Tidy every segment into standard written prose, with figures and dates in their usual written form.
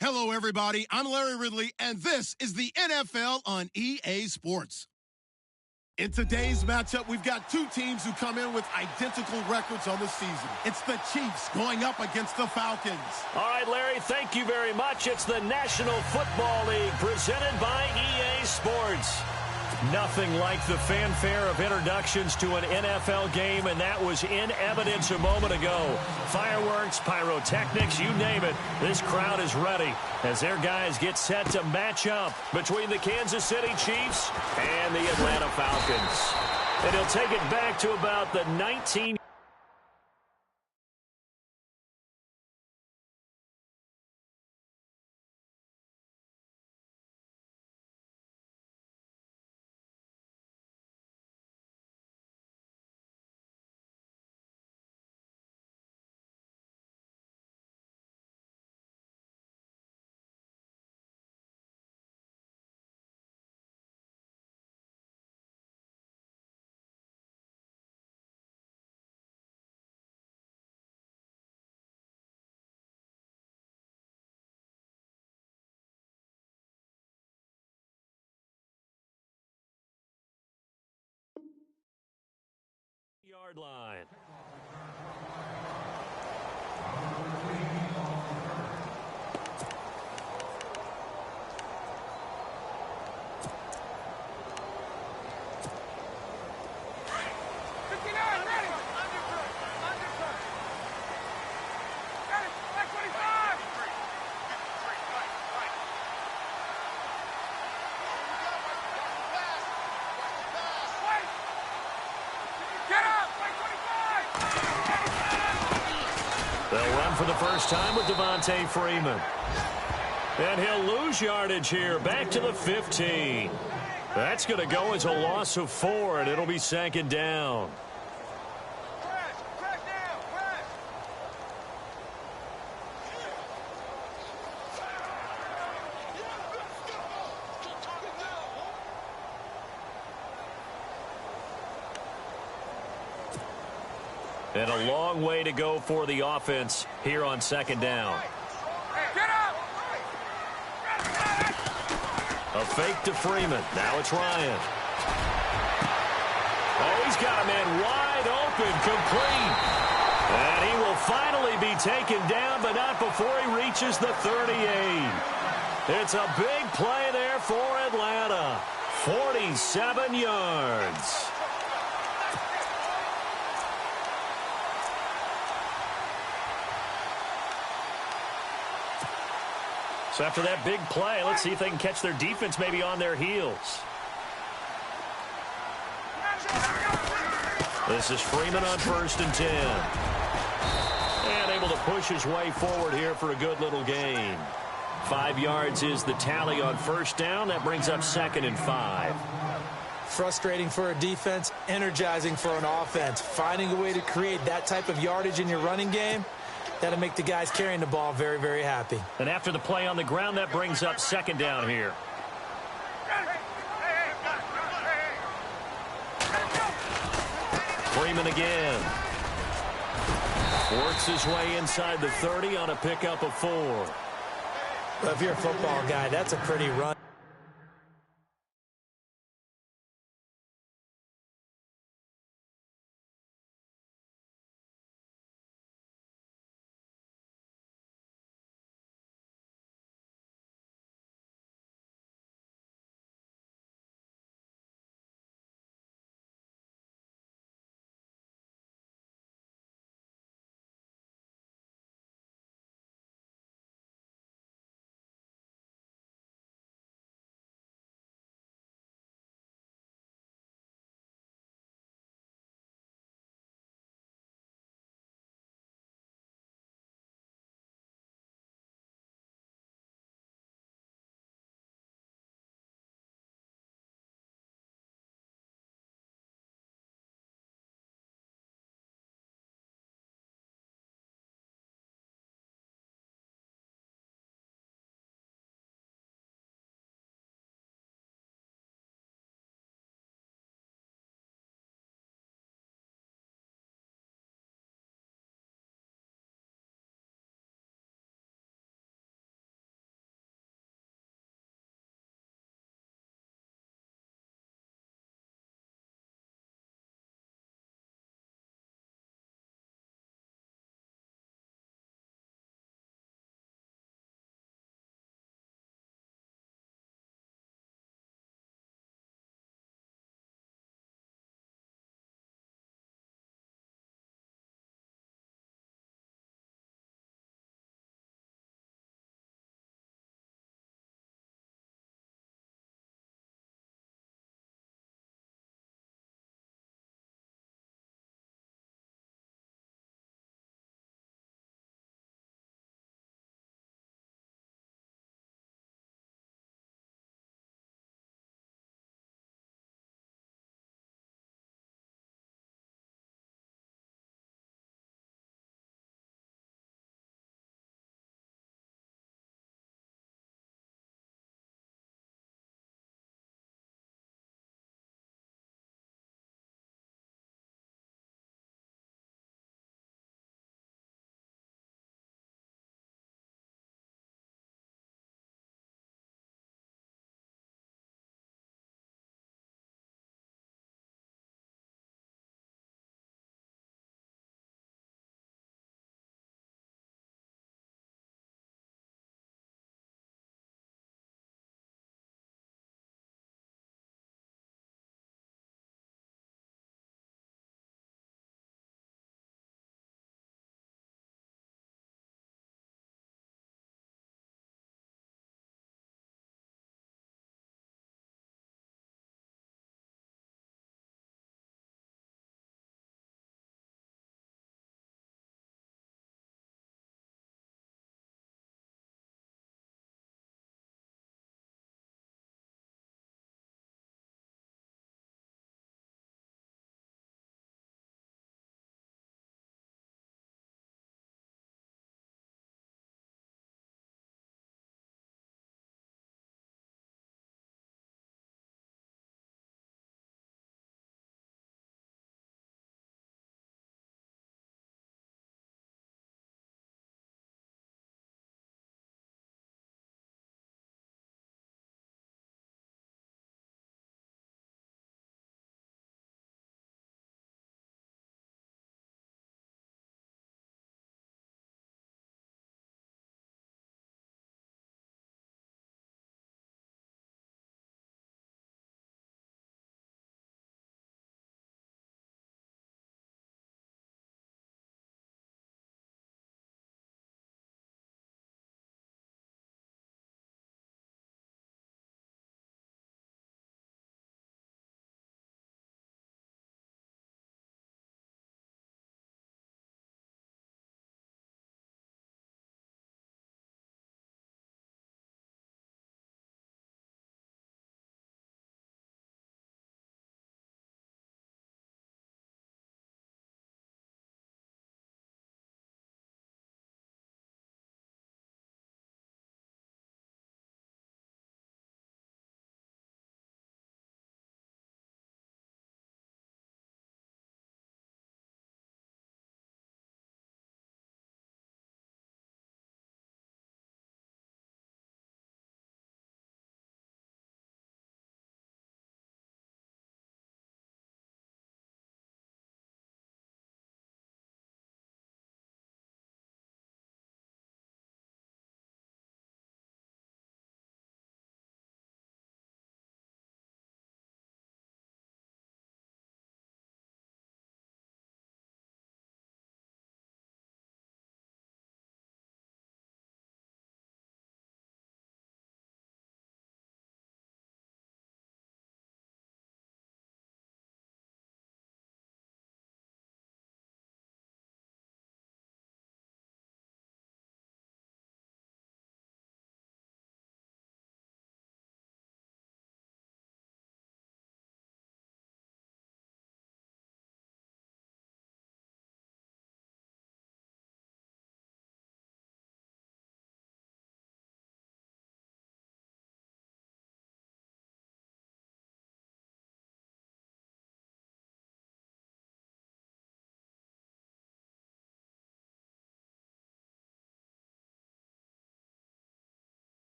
Hello, everybody. I'm Larry Ridley, and this is the NFL on EA Sports. In today's matchup, we've got two teams who come in with identical records on the season. It's the Chiefs going up against the Falcons. All right, Larry, thank you very much. It's the National Football League presented by EA Sports. Nothing like the fanfare of introductions to an NFL game, and that was in evidence a moment ago. Fireworks, pyrotechnics, you name it. This crowd is ready as their guys get set to match up between the Kansas City Chiefs and the Atlanta Falcons. And he'll take it back to about the 19- yard line. They'll run for the first time with Devontae Freeman. And he'll lose yardage here, back to the 15. That's going to go as a loss of 4, and it'll be second down. And a long way to go for the offense here on second down. A fake to Freeman. Now it's Ryan. Oh, he's got a man wide open, complete. And he will finally be taken down, but not before he reaches the 38. It's a big play there for Atlanta. 47 yards. So after that big play, let's see if they can catch their defense maybe on their heels. This is Freeman on 1st and 10. And able to push his way forward here for a good little gain. 5 yards is the tally on first down. That brings up 2nd and 5. Frustrating for a defense, energizing for an offense. Finding a way to create that type of yardage in your running game, that'll make the guys carrying the ball very, very happy. And after the play on the ground, that brings up 2nd down here. Freeman again. Works his way inside the 30 on a pickup of 4. Well, if you're a football guy, that's a pretty run.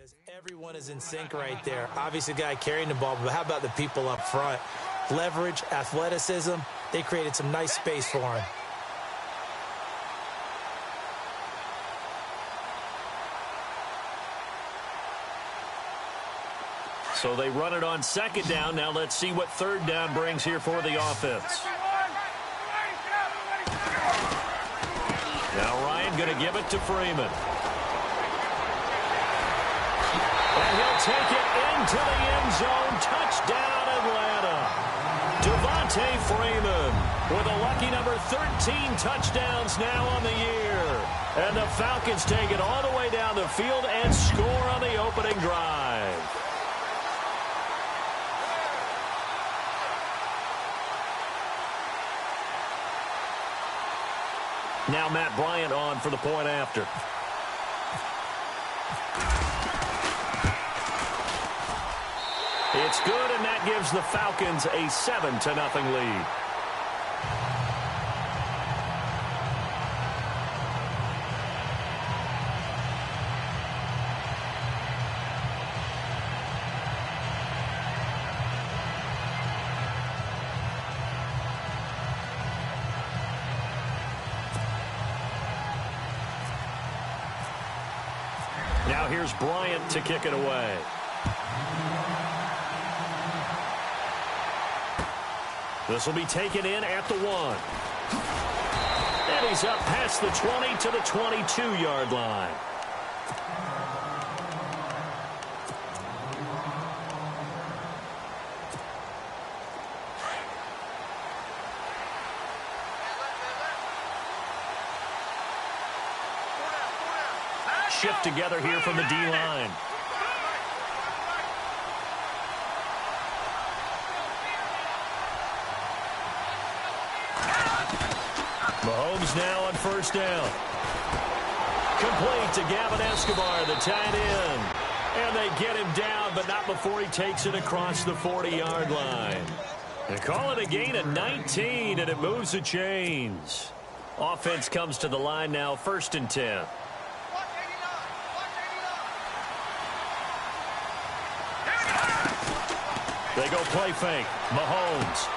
Because everyone is in sync right there. Obviously, the guy carrying the ball, but how about the people up front? Leverage, athleticism, they created some nice space for him. So they run it on second down. Now let's see what third down brings here for the offense. Now Ryan going to give it to Freeman. And he'll take it into the end zone. Touchdown, Atlanta. Devontae Freeman with a lucky number 13 touchdowns now on the year. And the Falcons take it all the way down the field and score on the opening drive. Now Matt Bryant on for the point after. It's good, and that gives the Falcons a 7-0 lead. Now here's Bryant to kick it away. This will be taken in at the 1. And he's up past the 20 to the 22-yard line. Shift together here from the D-line. Mahomes now on first down. Complete to Gavin Escobar, the tight end. And they get him down, but not before he takes it across the 40-yard line. They call it a gain of 19, and it moves the chains. Offense comes to the line now, 1st and 10. They go play fake. Mahomes.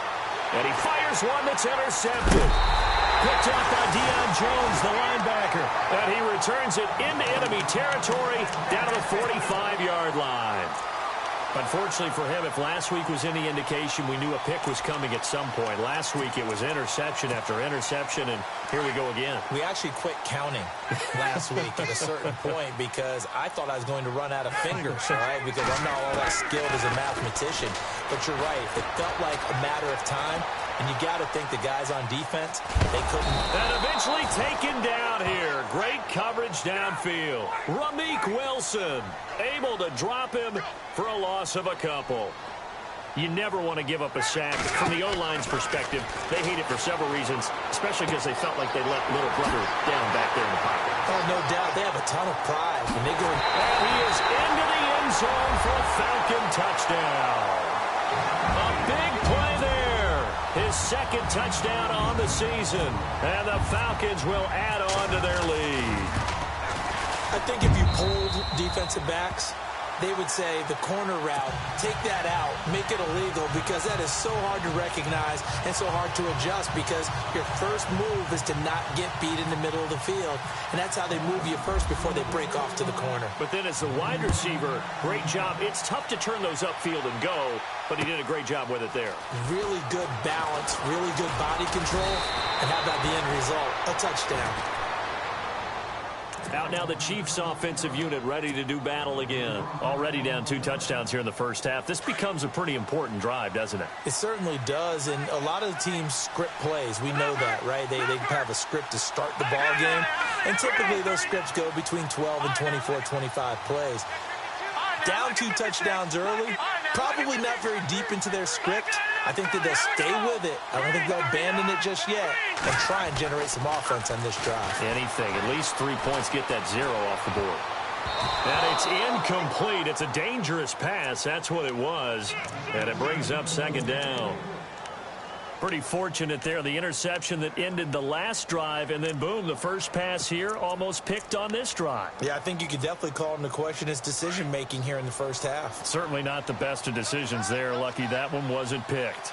And he fires one that's intercepted. Picked off by Deion Jones, the linebacker. And he returns it into enemy territory down to the 45-yard line. Unfortunately for him, if last week was any indication, we knew a pick was coming at some point. Last week it was interception after interception, and here we go again. We actually quit counting last week at a certain point because I thought I was going to run out of fingers, all right, because I'm not all that skilled as a mathematician. But you're right. It felt like a matter of time, and you got to think the guys on defense, they couldn't. And eventually taken down here. Great coverage downfield. Ramik Wilson able to drop him for a loss of a couple. You never want to give up a sack. From the O-line's perspective, they hate it for several reasons, especially because they felt like they let little brother down back there in the pocket. Oh, no doubt. They have a ton of pride when they go. And he is into the end zone for a Falcon touchdown. A big play there. His 2nd touchdown on the season. And the Falcons will add on to their lead. I think if you polled defensive backs, they would say the corner route, take that out, make it illegal, because that is so hard to recognize and so hard to adjust, because your first move is to not get beat in the middle of the field. And that's how they move you first before they break off to the corner. But then as the wide receiver, great job. It's tough to turn those upfield and go, but he did a great job with it there. Really good balance, really good body control. And how about the end result? A touchdown. Out now the Chiefs offensive unit ready to do battle again. Already down 2 touchdowns here in the first half. This becomes a pretty important drive, doesn't it? It certainly does, and a lot of the teams script plays. We know that, right? They have a script to start the ball game, and typically those scripts go between 12 and 24, 25 plays. Down 2 touchdowns early, probably not very deep into their script. I think that they'll stay with it. I don't think they'll abandon it just yet and try and generate some offense on this drive. Anything. At least 3 points, get that 0 off the board. And it's incomplete. It's a dangerous pass. That's what it was. And it brings up 2nd down. Pretty fortunate there. The interception that ended the last drive, and then, boom, the first pass here almost picked on this drive. Yeah, I think you could definitely call into question his decision-making here in the first half. Certainly not the best of decisions there. Lucky that one wasn't picked.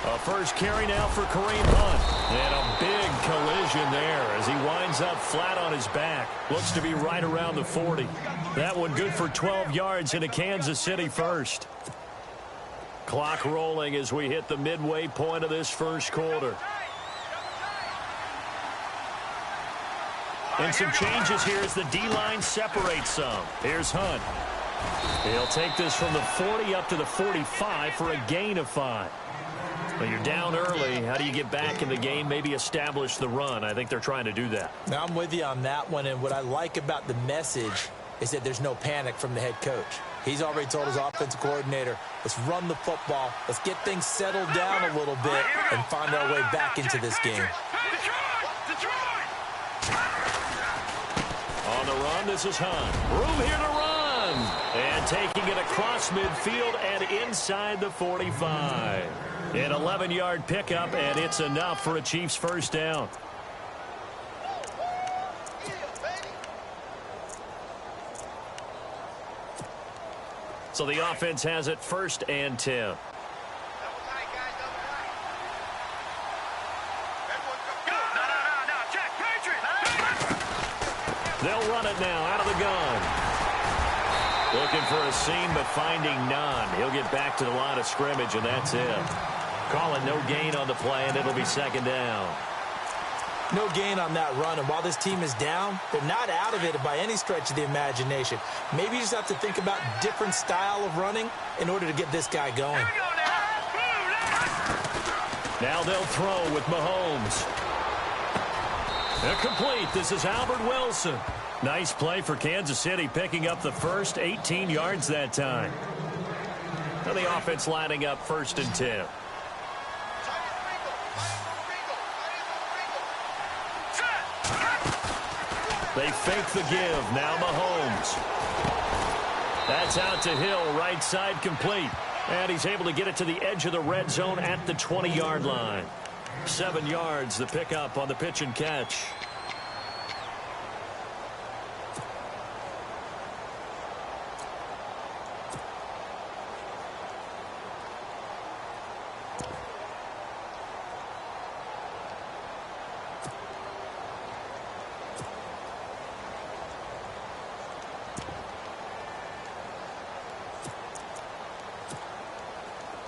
A first carry now for Kareem Hunt. And a big collision there as he winds up flat on his back. Looks to be right around the 40. That one good for 12 yards into Kansas City first. Clock rolling as we hit the midway point of this first quarter. And some changes here as the D-line separates some. Here's Hunt. He'll take this from the 40 up to the 45 for a gain of 5. Well, you're down early. How do you get back in the game, maybe establish the run? I think they're trying to do that. Now, I'm with you on that one, and what I like about the message is that there's no panic from the head coach. He's already told his offensive coordinator, let's run the football, let's get things settled down a little bit and find our way back into this game. On the run, this is Hunt. Room here to run. And taking it across midfield and inside the 45. An 11-yard pickup, and it's enough for a Chiefs first down. So the offense has it 1st and 10. They'll run it now out of the gun. Looking for a seam, but finding none. He'll get back to the line of scrimmage, and that's it. Calling no gain on the play, and it'll be 2nd down. No gain on that run, and while this team is down, they're not out of it by any stretch of the imagination. Maybe you just have to think about different style of running in order to get this guy going. Now they'll throw with Mahomes. Incomplete. This is Albert Wilson. Nice play for Kansas City, picking up the first 18 yards that time. Now the offense lining up 1st and 10. They fake the give. Now Mahomes. That's out to Hill, right side complete. And he's able to get it to the edge of the red zone at the 20-yard line. 7 yards, the pickup on the pitch and catch.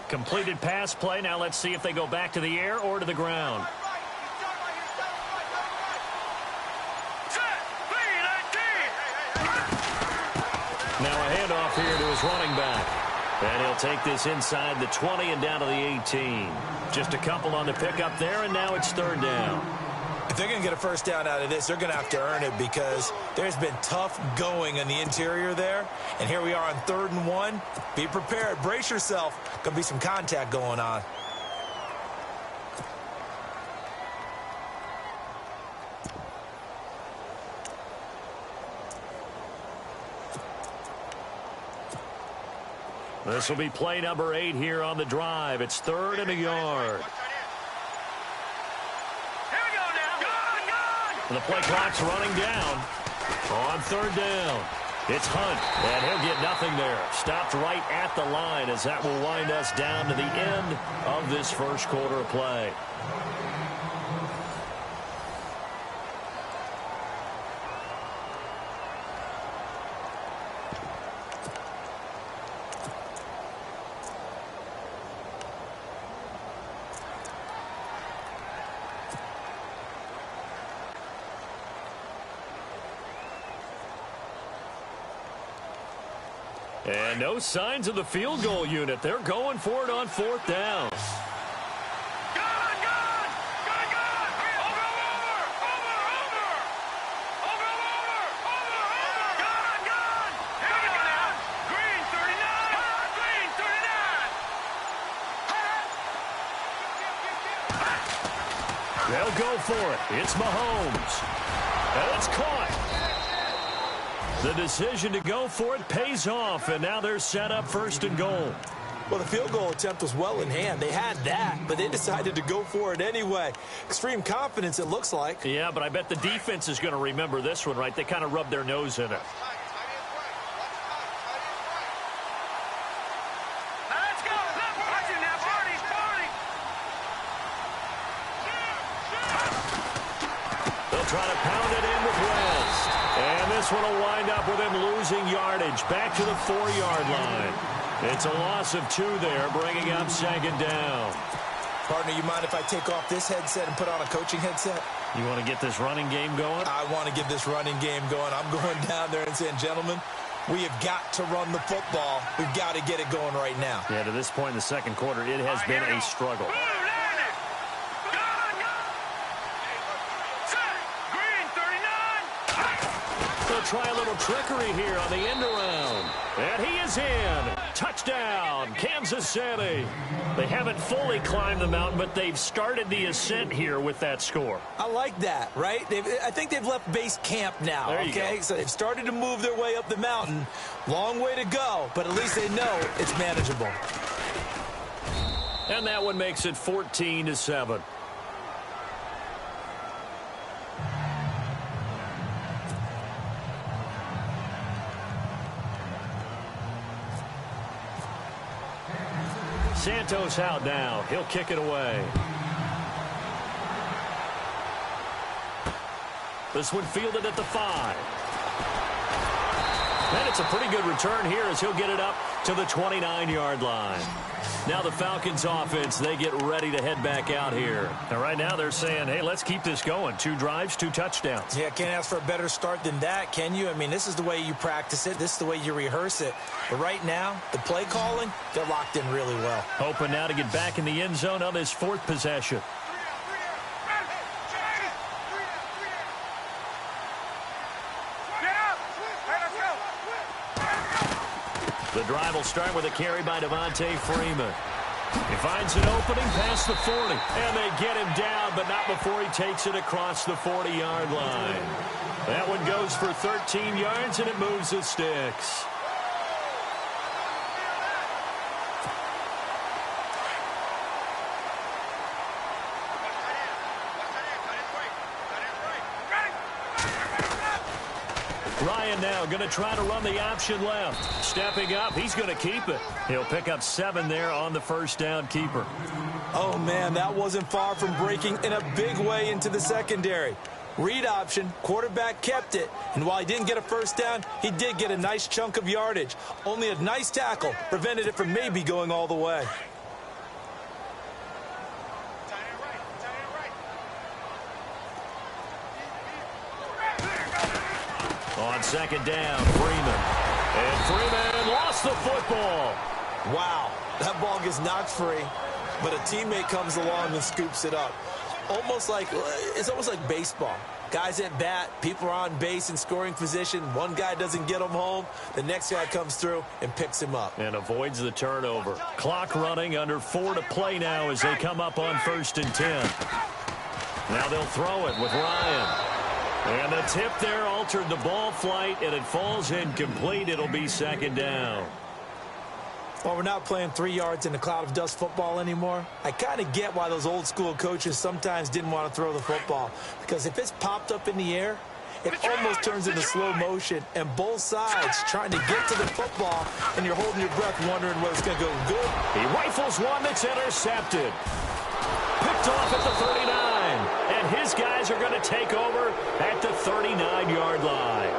Completed pass play. Now let's see if they go back to the air or to the ground. Now a handoff here to his running back. And he'll take this inside the 20 and down to the 18. Just a couple on the pickup there, and now it's 3rd down. If they're going to get a first down out of this, they're going to have to earn it because there's been tough going in the interior there. And here we are on 3rd and 1. Be prepared. Brace yourself. Going to be some contact going on. This will be play number 8 here on the drive. It's 3rd and a yard. The play clock's running down. On 3rd down, it's Hunt, and he'll get nothing there. Stopped right at the line as that will wind us down to the end of this first quarter of play. And no signs of the field goal unit. They're going for it on 4th down. They'll go for it. It's Mahomes. And it's caught. The decision to go for it pays off, and now they're set up 1st and goal. Well, the field goal attempt was well in hand. They had that, but they decided to go for it anyway. Extreme confidence, it looks like. Yeah, but I bet the defense is going to remember this one, right? They kind of rubbed their nose in it. They'll try to pound it in with West. And this one will wind up with him losing yardage back to the 4-yard line. It's a loss of 2 there, bringing up 2nd down. Partner, you mind if I take off this headset and put on a coaching headset? You want to get this running game going? I want to get this running game going. I'm going down there and saying, gentlemen, we have got to run the football. We've got to get it going right now. Yeah, to this point in the 2nd quarter, it has been a struggle. Try a little trickery here on the end around. And he is in. Touchdown, Kansas City. They haven't fully climbed the mountain, but they've started the ascent here with that score. I like that, right? I think they've left base camp now, okay? So they've started to move their way up the mountain. Long way to go, but at least they know it's manageable. And that one makes it 14-7. Santos out now. He'll kick it away. This one fielded at the 5. And it's a pretty good return here as he'll get it up to the 29-yard line. Now the Falcons offense, they get ready to head back out here. And right now they're saying, hey, let's keep this going. 2 drives, 2 touchdowns. Yeah, can't ask for a better start than that, can you? I mean, this is the way you practice it. This is the way you rehearse it. But right now, the play calling, they're locked in really well. Hoping now to get back in the end zone on this 4th possession. The drive will start with a carry by Devontae Freeman. He finds an opening past the 40. And they get him down, but not before he takes it across the 40-yard line. That one goes for 13 yards, and it moves the sticks. Ryan now going to try to run the option left. Stepping up, he's going to keep it. He'll pick up 7 there on the 1st down keeper. Oh, man, that wasn't far from breaking in a big way into the secondary. Read option, quarterback kept it, and while he didn't get a 1st down, he did get a nice chunk of yardage. Only a nice tackle prevented it from maybe going all the way. On 2nd down, Freeman. And Freeman lost the football. Wow, that ball gets knocked free, but a teammate comes along and scoops it up. It's almost like baseball. Guys at bat, people are on base in scoring position. One guy doesn't get him home. The next guy comes through and picks him up. And avoids the turnover. Clock running, under 4 to play now as they come up on 1st and 10. Now they'll throw it with Ryan. And the tip there altered the ball flight, and it falls incomplete. It'll be 2nd down. Well, we're not playing 3 yards in a cloud of dust football anymore. I kind of get why those old school coaches sometimes didn't want to throw the football. Because if it's popped up in the air, it almost turns into slow motion. And both sides trying to get to the football, and you're holding your breath wondering whether it's going to go good. He rifles one that's intercepted. Picked off at the 39. And his guys are going to take over at the 39-yard line.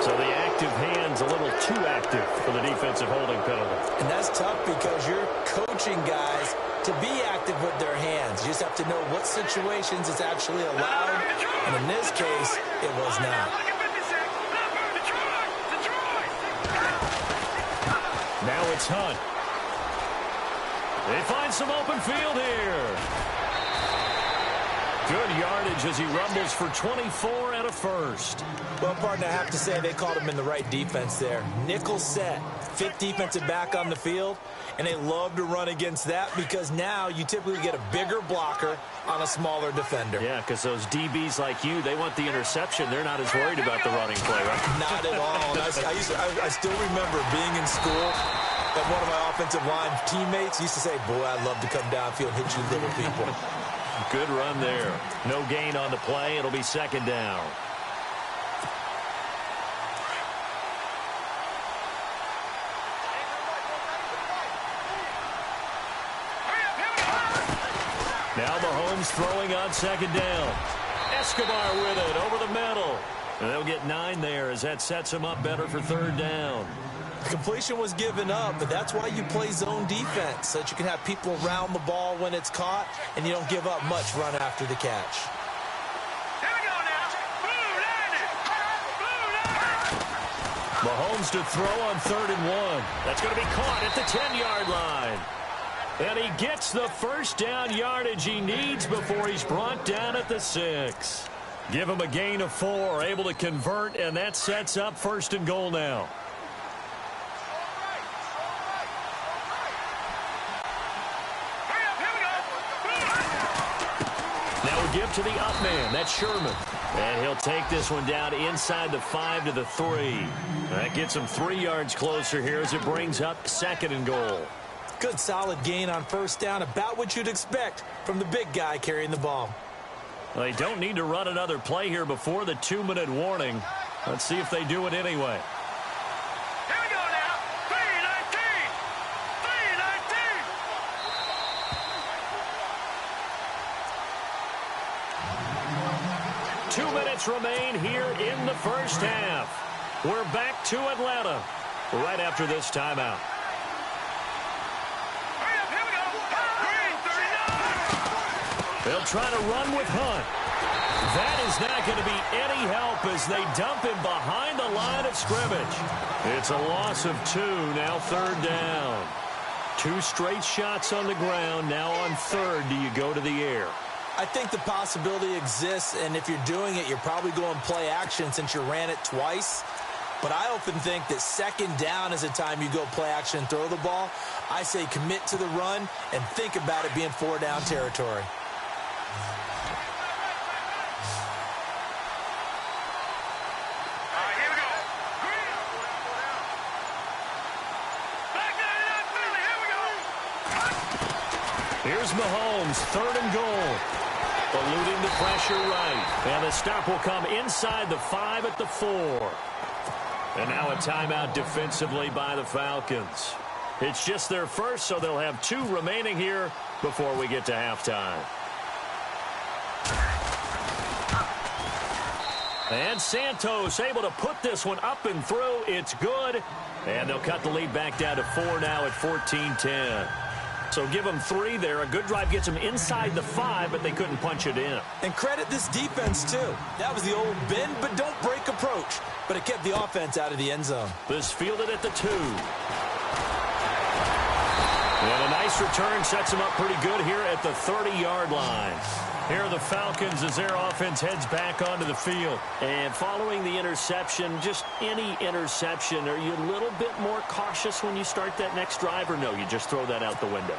So the active hand's a little too active for the defensive holding penalty. And that's tough because you're coaching guys to be active with their hands. You just have to know what situations it's actually allowed. And in this case, it was not. Now it's Hunt. They find some open field here. Good yardage as he rumbles for 24 and a 1st. Well, partner, I have to say they called him in the right defense there. Nickel set. fifth defensive back on the field, and they love to run against that because now you typically get a bigger blocker on a smaller defender. Yeah, because those DBs like you, they want the interception. They're not as worried about the running play, right? Not at all. And I still remember being in school, and one of my offensive line teammates used to say, boy, I'd love to come downfield and hit you little people. Good run there. No gain on the play. It'll be second down. Now Mahomes throwing on second down. Escobar with it over the middle. And they'll get 9 there as that sets him up better for third down. The completion was given up, but that's why you play zone defense, so that you can have people around the ball when it's caught, and you don't give up much run after the catch. Mahomes to throw on 3rd and 1. That's going to be caught at the 10-yard line. And he gets the first down yardage he needs before he's brought down at the 6. Give him a gain of 4, able to convert, and that sets up 1st and goal now. Now we give to the up man. That's Sherman. And he'll take this one down inside the 5 to the 3. That gets him 3 yards closer here as it brings up 2nd and goal. Good solid gain on 1st down, about what you'd expect from the big guy carrying the ball. Well, they don't need to run another play here before the 2-minute warning. Let's see if they do it anyway. Here we go now. 3-19. 3-19. 2 minutes remain here in the first half. We're back to Atlanta right after this timeout. They'll try to run with Hunt. That is not going to be any help as they dump him behind the line of scrimmage. It's a loss of 2, now 3rd down. 2 straight shots on the ground. Now on 3rd, do you go to the air? I think the possibility exists, and if you're doing it, you're probably going play action since you ran it twice. But I often think that 2nd down is the time you go play action and throw the ball. I say commit to the run and think about it being 4-down territory. Here's Mahomes, 3rd and goal. Eluding the pressure right. And the stop will come inside the 5 at the 4. And now a timeout defensively by the Falcons. It's just their first, so they'll have 2 remaining here before we get to halftime. And Santos able to put this one up and through. It's good. And they'll cut the lead back down to 4 now at 14-10. So give them 3 there. A good drive gets them inside the 5, but they couldn't punch it in. And credit this defense, too. That was the old bend but don't break approach. But it kept the offense out of the end zone. This fielded at the 2. And a nice return sets them up pretty good here at the 30-yard line. Here are the Falcons as their offense heads back onto the field. And following the interception, just any interception, are you a little bit more cautious when you start that next drive, or no, you just throw that out the window?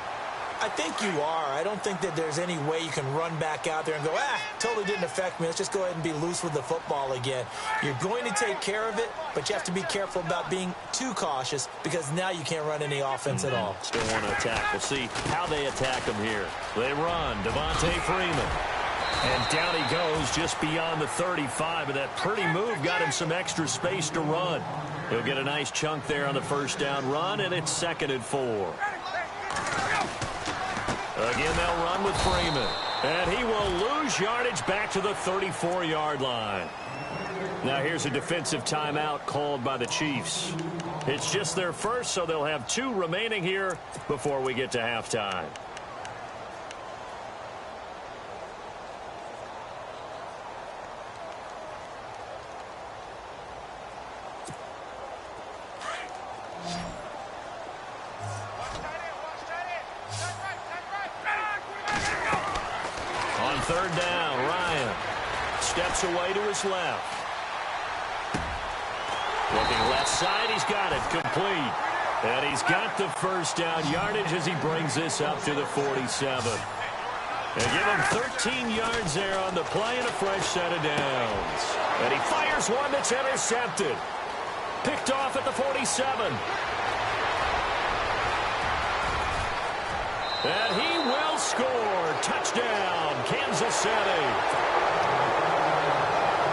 I think you are. I don't think that there's any way you can run back out there and go, totally didn't affect me. Let's just go ahead and be loose with the football again. You're going to take care of it, but you have to be careful about being too cautious because now you can't run any offense at all. Still want to attack. We'll see how they attack them here. They run. Devontae Freeman. And down he goes just beyond the 35. And that pretty move got him some extra space to run. He'll get a nice chunk there on the 1st down run, and it's 2nd and 4. Again, they'll run with Freeman. And he will lose yardage back to the 34-yard line. Now here's a defensive timeout called by the Chiefs. It's just their first, so they'll have 2 remaining here before we get to halftime. On 3rd down, Ryan steps away to his left. Looking left side, he's got it complete. And he's got the first down yardage as he brings this up to the 47. They give him 13 yards there on the play and a fresh set of downs. And he fires one that's intercepted. Picked off at the 47. And he will score. Touchdown, Kansas City.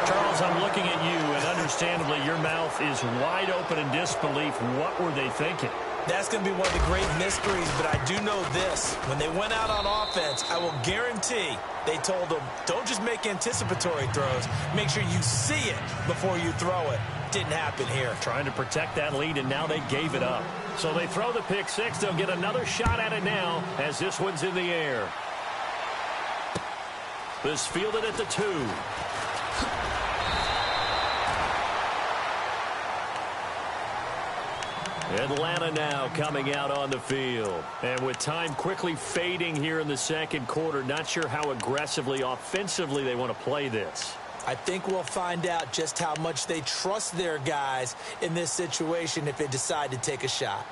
Charles, I'm looking at you, and understandably, your mouth is wide open in disbelief. What were they thinking? That's going to be one of the great mysteries, but I do know this. When they went out on offense, I will guarantee they told them, don't just make anticipatory throws. Make sure you see it before you throw it. Didn't happen here. Trying to protect that lead, and now they gave it up. So they throw the pick six. They'll get another shot at it now as this one's in the air. This fielded at the 2. Atlanta now coming out on the field. And with time quickly fading here in the second quarter, not sure how aggressively, offensively they want to play this. I think we'll find out just how much they trust their guys in this situation if they decide to take a shot.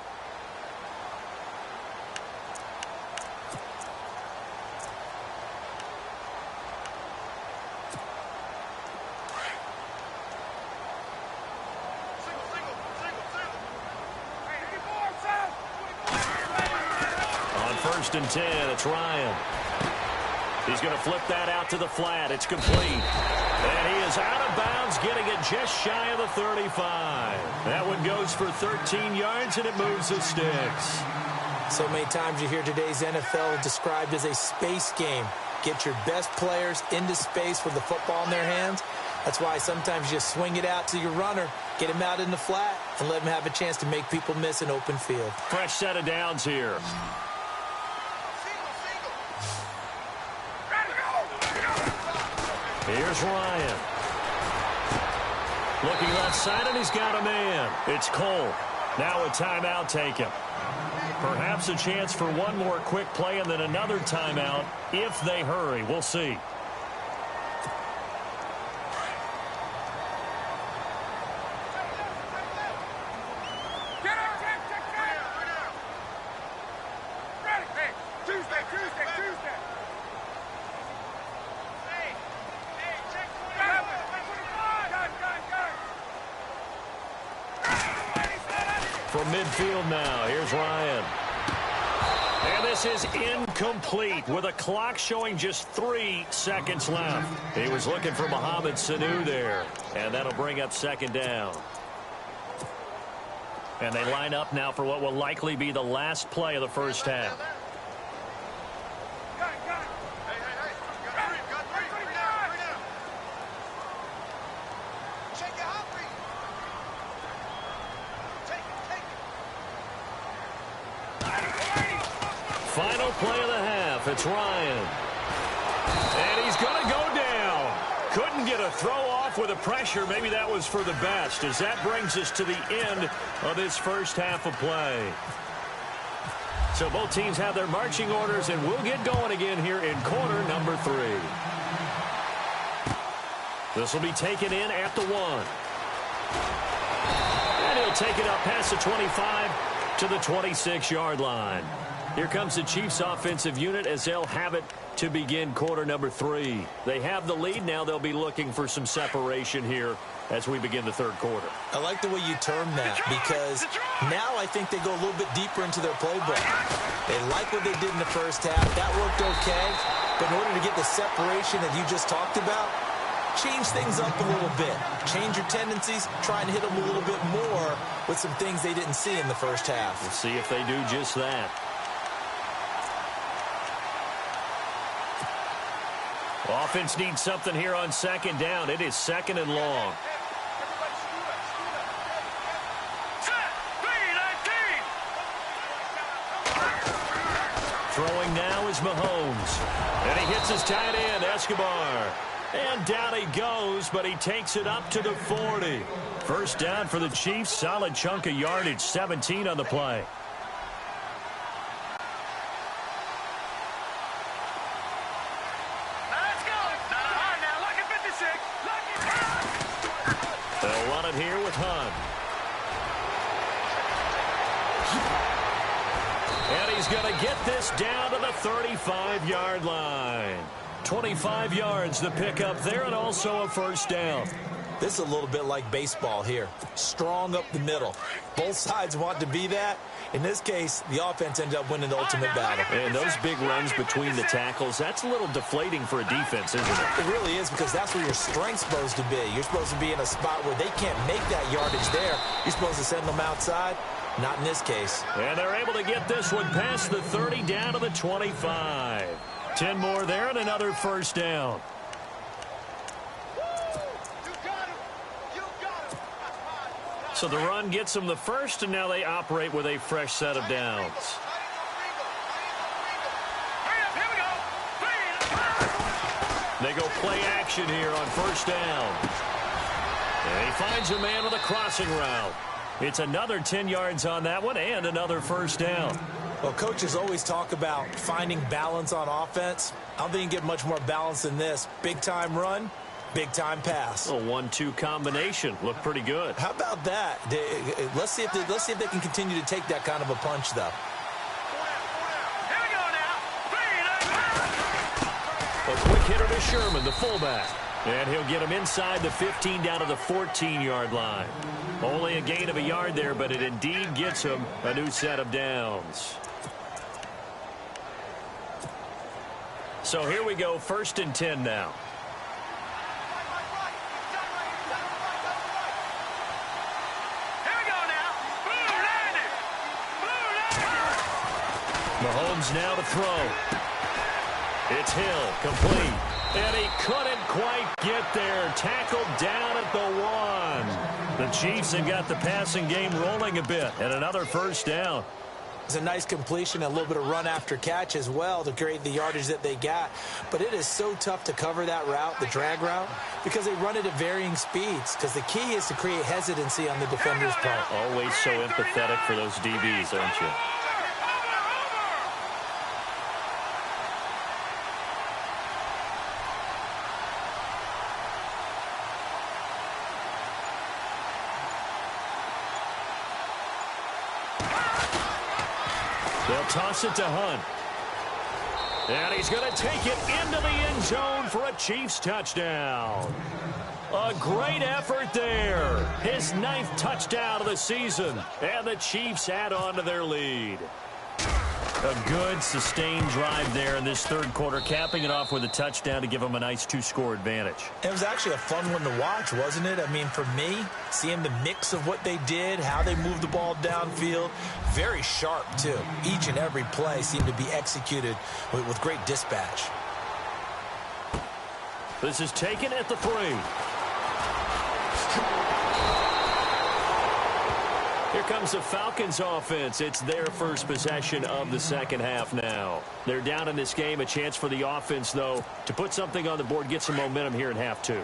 On 1st and 10, it's Ryan. He's going to flip that out to the flat. It's complete. And he is out of bounds, getting it just shy of the 35. That one goes for 13 yards, and it moves the sticks. So many times you hear today's NFL described as a space game. Get your best players into space with the football in their hands. That's why sometimes you swing it out to your runner, get him out in the flat, and let him have a chance to make people miss an open field. Fresh set of downs here. Here's Ryan. Looking left side, and he's got a man. It's Cole. Now a timeout taken. Perhaps a chance for one more quick play and then another timeout if they hurry. We'll see. From midfield now, here's Ryan. And this is incomplete with a clock showing just 3 seconds left. He was looking for Mohamed Sanu there, and that'll bring up 2nd down. And they line up now for what will likely be the last play of the first half. Final play of the half. It's Ryan. And he's going to go down. Couldn't get a throw off with the pressure. Maybe that was for the best, as that brings us to the end of this first half of play. So both teams have their marching orders, and we'll get going again here in quarter number 3. This will be taken in at the 1. And he'll take it up past the 25 to the 26-yard line. Here comes the Chiefs offensive unit as they'll have it to begin quarter number 3. They have the lead. Now they'll be looking for some separation here as we begin the third quarter. I like the way you term that, because now I think they go a little bit deeper into their playbook. They like what they did in the first half. That worked okay. But in order to get the separation that you just talked about, change things up a little bit. Change your tendencies. Try and hit them a little bit more with some things they didn't see in the first half. We'll see if they do just that. Offense needs something here on 2nd down. It is 2nd and long. Throwing now is Mahomes. And he hits his tight end, Escobar. And down he goes, but he takes it up to the 40. First down for the Chiefs. Solid chunk of yardage, 17 on the play. They'll run it here with Hunt. And he's going to get this down to the 35-yard line. 25 yards the pickup there, and also a first down. This is a little bit like baseball here. Strong up the middle. Both sides want to be that. In this case, the offense ended up winning the ultimate battle. And those big runs between the tackles, that's a little deflating for a defense, isn't it? It really is, because that's where your strength's supposed to be. You're supposed to be in a spot where they can't make that yardage there. You're supposed to send them outside. Not in this case. And they're able to get this one past the 30 down to the 25. 10 more there and another first down. So the run gets them the first, and now they operate with a fresh set of downs. They go play action here on first down. And he finds a man with a crossing route. It's another 10 yards on that one and another first down. Well, coaches always talk about finding balance on offense. I don't think you can get much more balance than this. Big-time run, big-time pass. A 1-2 combination. Looked pretty good. How about that? Let's see if they can continue to take that kind of a punch, though. A quick hitter to Sherman, the fullback. And he'll get him inside the 15 down to the 14-yard line. Only a gain of a yard there, but it indeed gets him a new set of downs. So here we go, 1st and 10 now. Mahomes now to throw. It's Hill, complete. And he couldn't quite get there. Tackled down at the 1. The Chiefs have got the passing game rolling a bit. And another first down. It's a nice completion, a little bit of run after catch as well to create the yardage that they got. But it is so tough to cover that route, the drag route, because they run it at varying speeds. Because the key is to create hesitancy on the defender's part. Always so empathetic for those DBs, aren't you? They'll toss it to Hunt. And he's going to take it into the end zone for a Chiefs touchdown. A great effort there. His 9th touchdown of the season. And the Chiefs add on to their lead. A good, sustained drive there in this 3rd quarter, capping it off with a touchdown to give them a nice 2-score advantage. It was actually a fun one to watch, wasn't it? I mean, for me, seeing the mix of what they did, how they moved the ball downfield, very sharp, too. Each and every play seemed to be executed with great dispatch. This is taken at the 3. Here comes the Falcons offense. It's their first possession of the second half now. They're down in this game. A chance for the offense, though, to put something on the board, get some momentum here in half 2.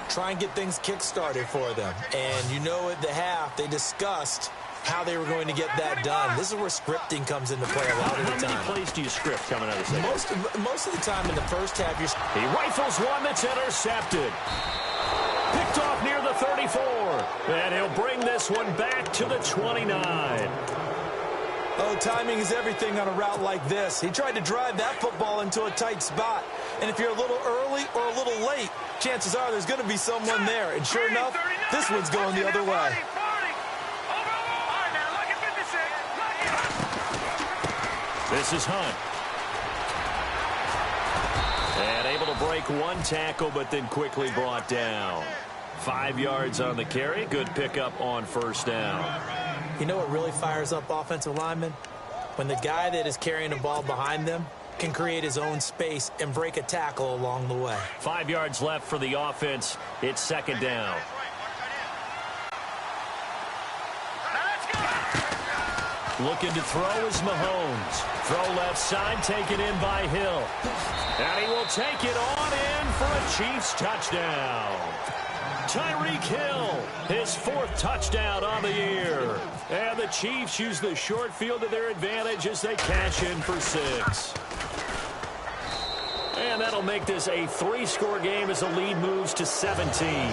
Try and get things kick-started for them. And you know at the half, they discussed how they were going to get that done. This is where scripting comes into play a lot of the time. How many plays do you script coming out of the second? Most of the time in the first half, he rifles one that's intercepted. Picked off near the 34. And he'll bring this one back to the 29. Oh, timing is everything on a route like this. He tried to drive that football into a tight spot. And if you're a little early or a little late, chances are there's going to be someone there. And sure enough, this one's going the other way. This is Hunt. And able to break one tackle, but then quickly brought down. 5 yards on the carry. Good pickup on first down. You know what really fires up offensive linemen? When the guy that is carrying the ball behind them can create his own space and break a tackle along the way. 5 yards left for the offense. It's second down. Looking to throw is Mahomes. Throw left side, taken in by Hill. And he will take it on in for a Chiefs touchdown. Tyreek Hill, his 4th touchdown on the year. And the Chiefs use the short field to their advantage as they cash in for 6. And that'll make this a 3-score game as the lead moves to 17.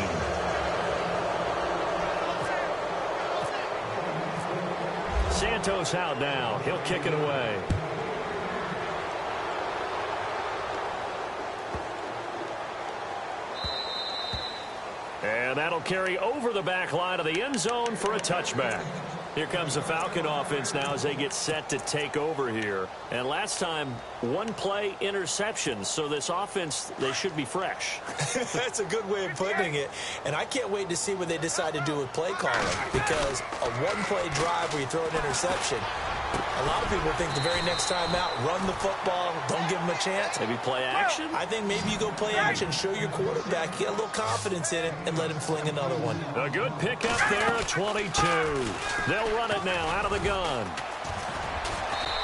Santos out now. He'll kick it away. And that'll carry over the back line of the end zone for a touchback. Here comes the Falcon offense now as they get set to take over here. And last time, one play interception. So this offense, they should be fresh. That's a good way of putting it. And I can't wait to see what they decide to do with play calling. Because a one-play drive where you throw an interception, a lot of people think the very next time out, run the football, don't give them a chance. Maybe play action? I think maybe you go play action, show your quarterback, get a little confidence in it, and let him fling another one. A good pickup there at 22. They'll run it now out of the gun.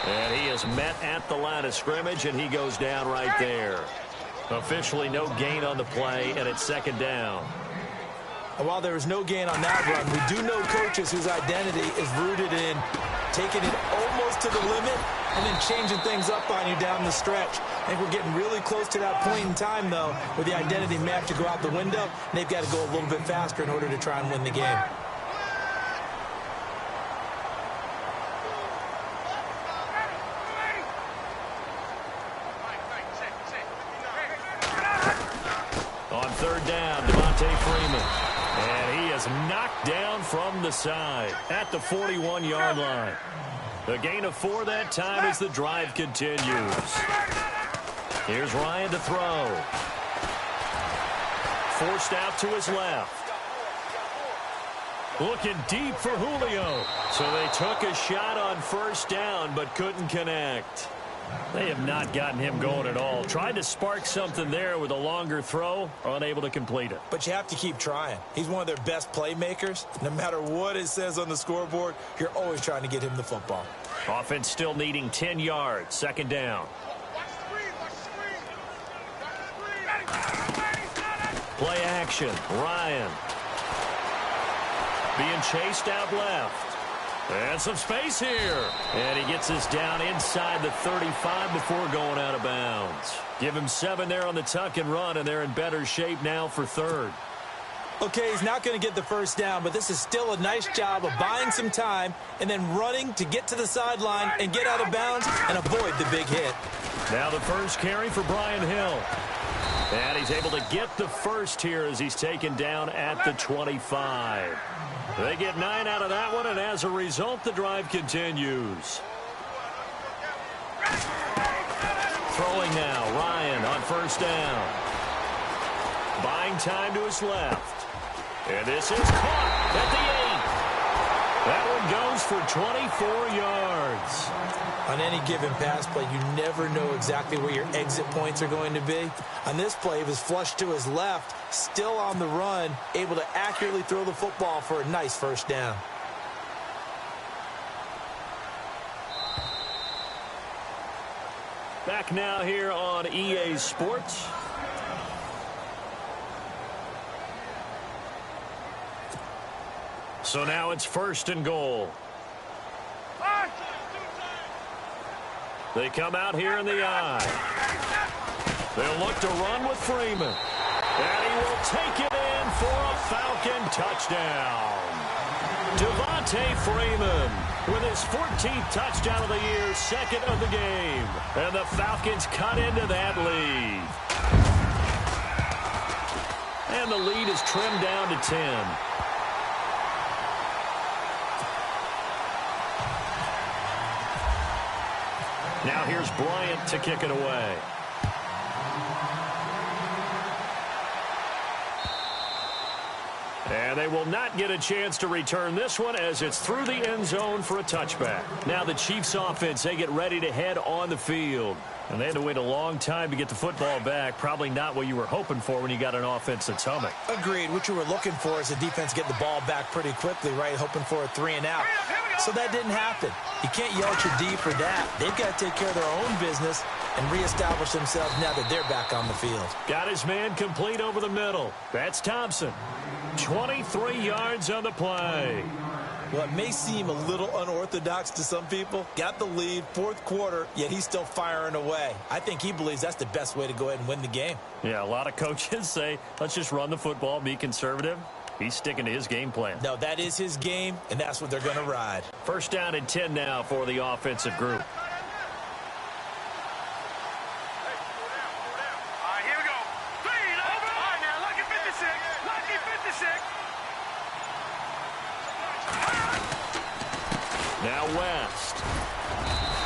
And he is met at the line of scrimmage, and he goes down right there. Officially no gain on the play, and it's second down. And while there is no gain on that run, we do know coaches whose identity is rooted in taking it almost to the limit and then changing things up on you down the stretch. I think we're getting really close to that point in time, though, where the identity may have to go out the window, and they've got to go a little bit faster in order to try and win the game. On third down, Freeman. And he is knocked down from the side at the 41-yard line. The gain of 4 that time as the drive continues. Here's Ryan to throw. Forced out to his left. Looking deep for Julio. So they took a shot on first down but couldn't connect. They have not gotten him going at all. Tried to spark something there with a longer throw, unable to complete it. But you have to keep trying. He's one of their best playmakers. No matter what it says on the scoreboard, you're always trying to get him the football. Offense still needing 10 yards. Second down. Play action. Ryan. Being chased out left. And some space here. And he gets us down inside the 35 before going out of bounds. Give him 7 there on the tuck and run, and they're in better shape now for third. Okay, he's not going to get the first down, but this is still a nice job of buying some time and then running to get to the sideline and get out of bounds and avoid the big hit. Now the first carry for Brian Hill. And he's able to get the first here as he's taken down at the 25. They get 9 out of that one, and as a result, the drive continues. Throwing now, Ryan on first down. Buying time to his left. And this is caught at the 8. That one goes for 24 yards. On any given pass play, you never know exactly where your exit points are going to be. On this play, he was flushed to his left, still on the run, able to accurately throw the football for a nice first down. Back now here on EA Sports. So now it's first and goal. They come out here in the I. They'll look to run with Freeman. And he will take it in for a Falcon touchdown. Devontae Freeman with his 14th touchdown of the year, second of the game. And the Falcons cut into that lead. And the lead is trimmed down to 10. Now here's Bryant to kick it away. And they will not get a chance to return this one as it's through the end zone for a touchback. Now the Chiefs offense, they get ready to head on the field. And they had to wait a long time to get the football back. Probably not what you were hoping for when you got an offense that's humming. Agreed. What you were looking for is the defense get the ball back pretty quickly, right? Hoping for a 3 and out. So that didn't happen. You can't yell at your D for that. They've got to take care of their own business and reestablish themselves now that they're back on the field. Got his man complete over the middle. That's Thompson. 23 yards on the play. Well, it may seem a little unorthodox to some people. Got the lead, fourth quarter, yet he's still firing away. I think he believes that's the best way to go ahead and win the game. Yeah, a lot of coaches say, let's just run the football, be conservative. He's sticking to his game plan. No, that is his game, and that's what they're going to ride. First down and 10 now for the offensive group. Here we go. Feed over. All right, now, lucky 56. Lucky 56. Now West.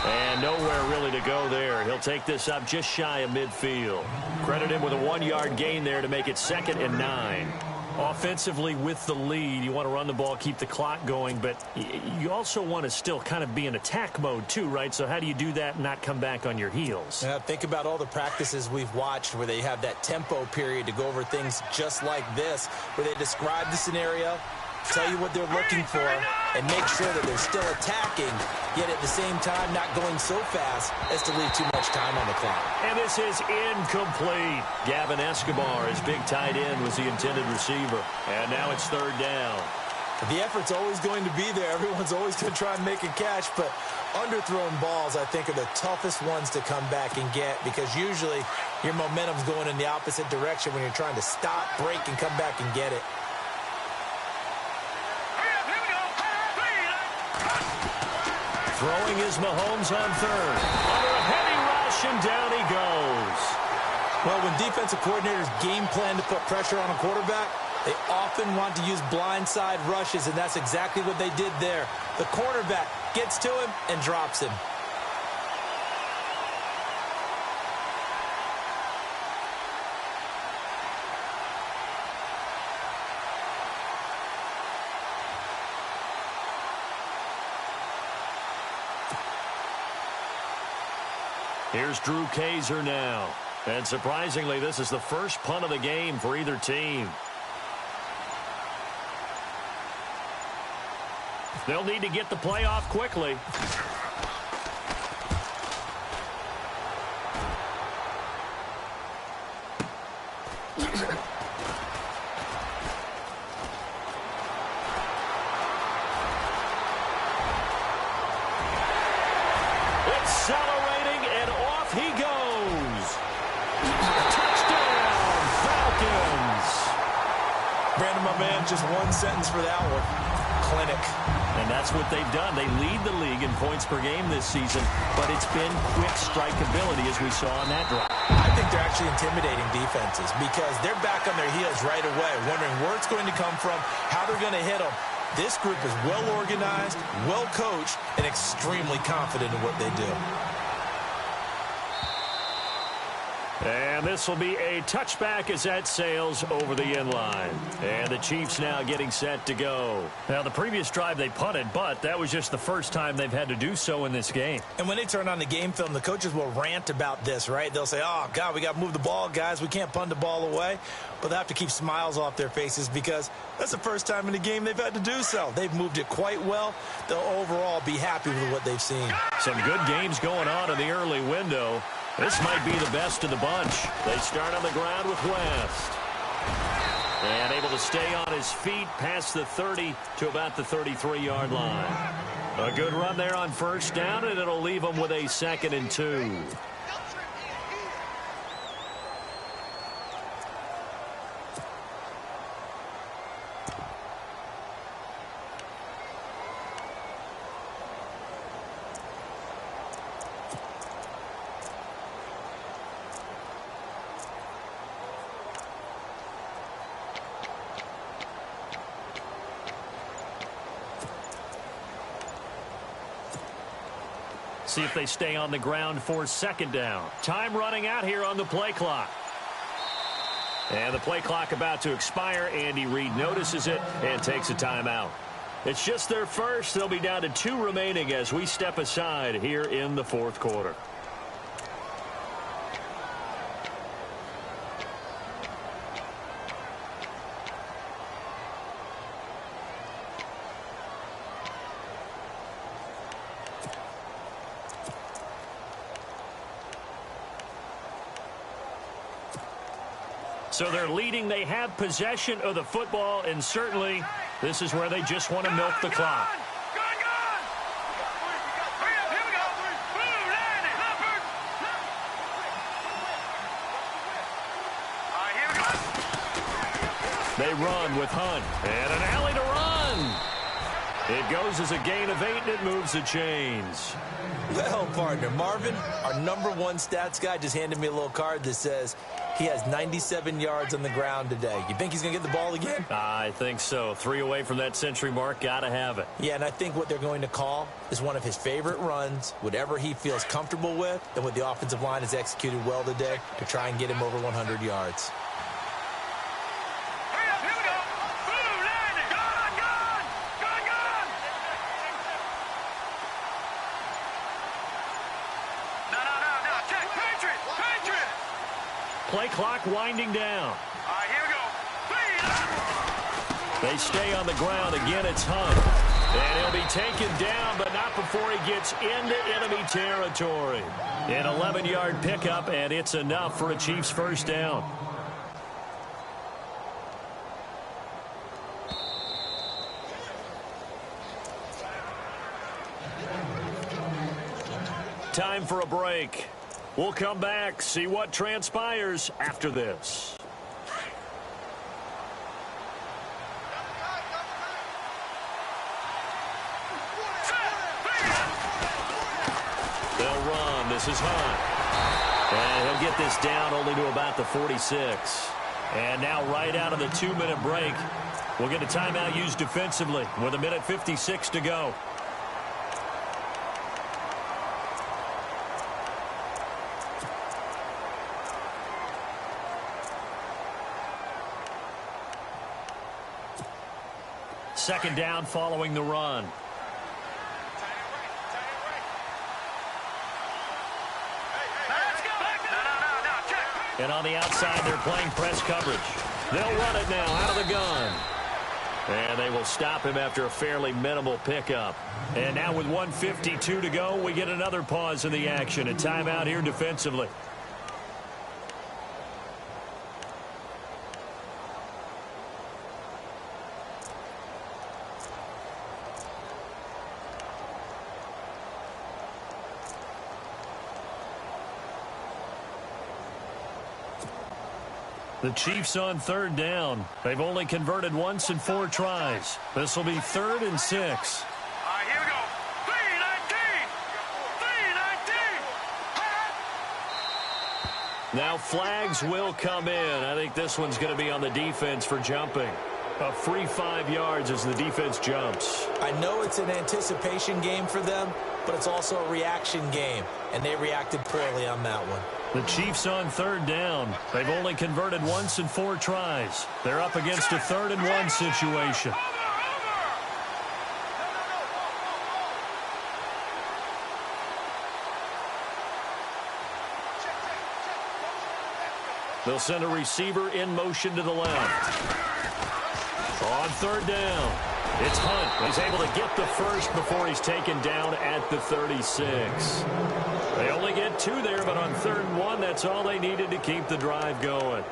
And nowhere really to go there. He'll take this up just shy of midfield. Credit him with a 1-yard gain there to make it 2nd and 9. Offensively with the lead, you want to run the ball, keep the clock going, but you also want to still kind of be in attack mode too, right? So how do you do that and not come back on your heels? Yeah, think about all the practices we've watched where they have that tempo period to go over things just like this, where they describe the scenario, tell you what they're looking for, and make sure that they're still attacking, yet at the same time not going so fast as to leave too much time on the clock. And this is incomplete. Gavin Escobar, his big tight end, was the intended receiver. And now it's 3rd down. The effort's always going to be there. Everyone's always going to try and make a catch, but underthrown balls, I think, are the toughest ones to come back and get because usually your momentum's going in the opposite direction when you're trying to stop, break, and come back and get it. Throwing is Mahomes on 3rd. Under a heavy rush, and down he goes. Well, when defensive coordinators game plan to put pressure on a quarterback, they often want to use blindside rushes, and that's exactly what they did there. The cornerback gets to him and drops him. Here's Drew Kaiser now. And surprisingly, this is the first punt of the game for either team. They'll need to get the play off quickly. Accelerating, and off he goes. Touchdown, Falcons. Brandon, my man, just one sentence for that one. Clinic. And that's what they've done. They lead the league in points per game this season, but it's been quick strikeability as we saw on that drive. I think they're actually intimidating defenses because they're back on their heels right away, wondering where it's going to come from, how they're going to hit them. This group is well organized, well coached, and extremely confident in what they do. And this will be a touchback as that sails over the end line. And the Chiefs now getting set to go. Now, the previous drive they punted, but that was just the first time they've had to do so in this game. And when they turn on the game film, the coaches will rant about this, right? They'll say, oh, God, we got to move the ball, guys. We can't punt the ball away. But they have to keep smiles off their faces because that's the first time in the game they've had to do so. They've moved it quite well. They'll overall be happy with what they've seen. Some good games going on in the early window. This might be the best of the bunch. They start on the ground with West. And able to stay on his feet past the 30 to about the 33-yard line. A good run there on first down, and it'll leave them with a 2nd and 2. See if they stay on the ground for 2nd down. Time running out here on the play clock. And the play clock about to expire. Andy Reid notices it and takes a timeout. It's just their first. They'll be down to 2 remaining as we step aside here in the 4th quarter. So they're leading. They have possession of the football, and certainly this is where they just want to milk the clock. They run with Hunt. And an alley to run. It goes as a gain of 8, and it moves the chains. Well, partner, Marvin, our #1 stats guy, just handed me a little card that says he has 97 yards on the ground today. You think he's going to get the ball again? I think so. 3 away from that century mark. Got to have it. Yeah, and I think what they're going to call is one of his favorite runs, whatever he feels comfortable with, and what the offensive line has executed well today to try and get him over 100 yards. Play clock winding down. All right, here we go. They stay on the ground. Again, it's Hunt. And he'll be taken down, but not before he gets into enemy territory. An 11-yard pickup, and it's enough for a Chiefs first down. Time for a break. We'll come back, see what transpires after this. They'll run. This is Hunt. And he'll get this down only to about the 46. And now right out of the 2-minute break, we'll get a timeout used defensively with 1:56 to go. Second down following the run. And on the outside, they're playing press coverage. They'll run it now out of the gun. And they will stop him after a fairly minimal pickup. And now with 1:52 to go, we get another pause in the action. A timeout here defensively. The Chiefs on third down. They've only converted once in 4 tries. This will be 3rd and 6. All right, here we go. 3-19. 3-19. Now flags will come in. I think this one's going to be on the defense for jumping. A free 5 yards as the defense jumps. I know it's an anticipation game for them, but it's also a reaction game, and they reacted poorly on that one. The Chiefs on third down. They've only converted once in 4 tries. They're up against a 3rd and 1 situation. They'll send a receiver in motion to the left. On third down, it's Hunt. He's able to get the first before he's taken down at the 36. They only get 2 there, but on 3rd and 1, that's all they needed to keep the drive going.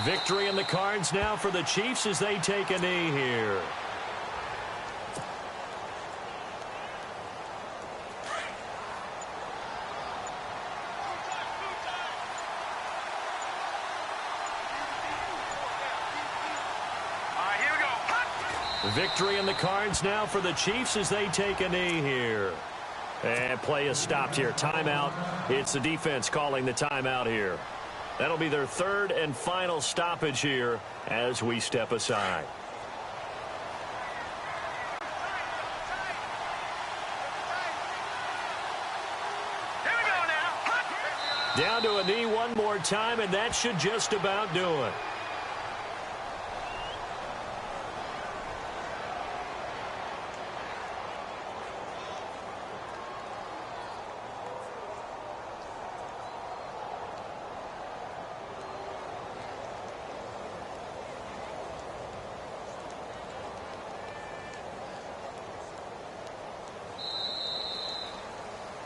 Victory in the cards now for the Chiefs as they take a knee here. Victory in the cards now for the Chiefs as they take a knee here. And play is stopped here. Timeout. It's the defense calling the timeout here. That'll be their 3rd and final stoppage here as we step aside. Here we go now. Down to a knee one more time, and that should just about do it.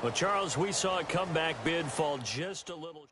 Well, Charles, we saw a comeback bid fall just a little.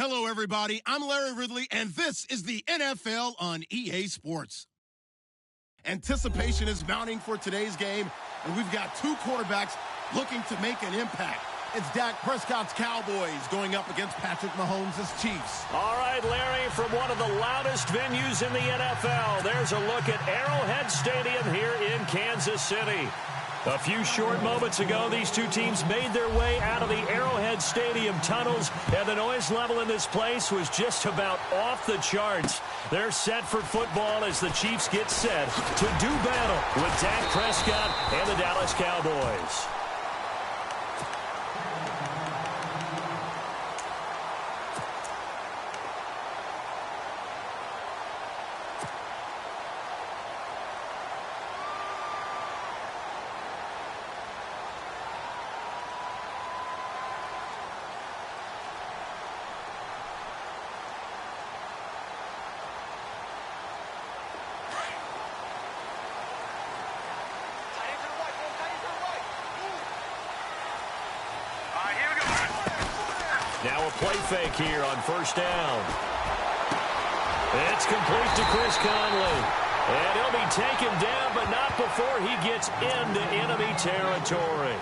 Hello, everybody. I'm Larry Ridley, and this is the NFL on EA Sports. Anticipation is mounting for today's game, and we've got two quarterbacks looking to make an impact. It's Dak Prescott's Cowboys going up against Patrick Mahomes' Chiefs. All right, Larry, from one of the loudest venues in the NFL, there's a look at Arrowhead Stadium here in Kansas City. A few short moments ago, these two teams made their way out of the Arrowhead Stadium tunnels, and the noise level in this place was just about off the charts. They're set for football as the Chiefs get set to do battle with Dak Prescott and the Dallas Cowboys. Now a play fake here on first down. It's complete to Chris Conley. And he'll be taken down, but not before he gets into enemy territory.